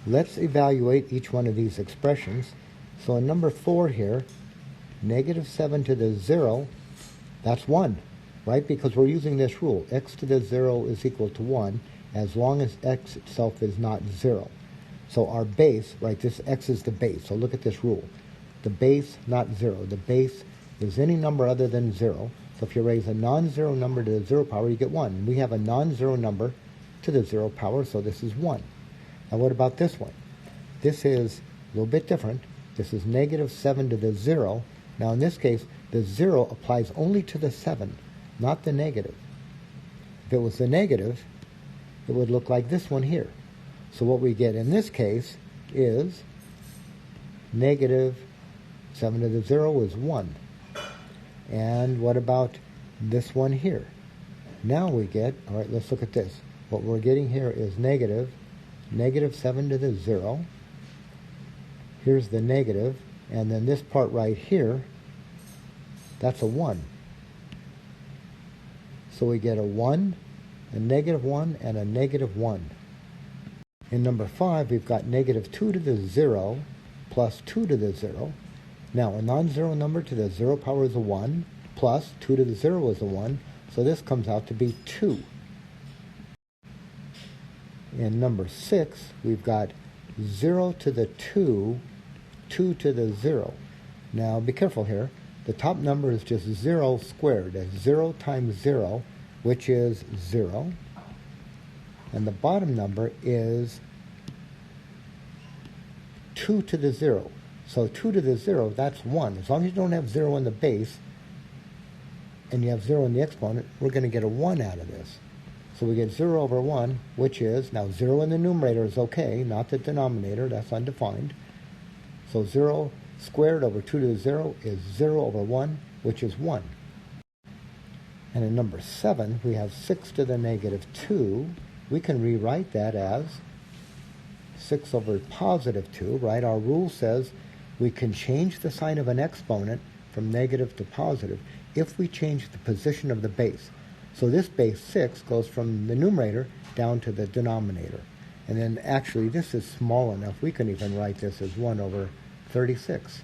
Let's evaluate each one of these expressions. So in number 4 here, negative 7 to the 0, that's 1, right? Because we're using this rule, x to the 0 is equal to 1, as long as x itself is not 0. So our base, right, this x is the base. So look at this rule. The base, not 0. The base is any number other than 0. So if you raise a non-zero number to the 0 power, you get 1. We have a non-zero number to the 0 power, so this is 1. Now what about this one? This is a little bit different. This is negative 7 to the 0. Now in this case, the 0 applies only to the 7, not the negative. If it was the negative, it would look like this one here. So what we get in this case is negative 7 to the 0 is 1. And what about this one here? Now we get, all right, let's look at this. What we're getting here is negative 7 to the 0. Here's the negative, and then this part right here, that's a 1. So we get a 1, a negative 1, and a negative 1. In number 5, we've got negative 2 to the 0 plus 2 to the 0. Now, a non-zero number to the 0 power is a 1, plus 2 to the 0 is a 1, so this comes out to be 2. In number 6, we've got 0 to the 2, 2 to the 0. Now, be careful here. The top number is just 0 squared. That's 0 times 0, which is 0. And the bottom number is 2 to the 0. So 2 to the 0, that's 1. As long as you don't have 0 in the base, and you have 0 in the exponent, we're going to get a 1 out of this. So we get 0 over 1, which is, now 0 in the numerator is okay, not the denominator, that's undefined. So 0 squared over 2 to the 0 is 0 over 1, which is 1. And in number 7, we have 6 to the negative 2. We can rewrite that as 6 over positive 2, right? Our rule says we can change the sign of an exponent from negative to positive if we change the position of the base. So this base 6 goes from the numerator down to the denominator. And then actually this is small enough, we can even write this as 1 over 36.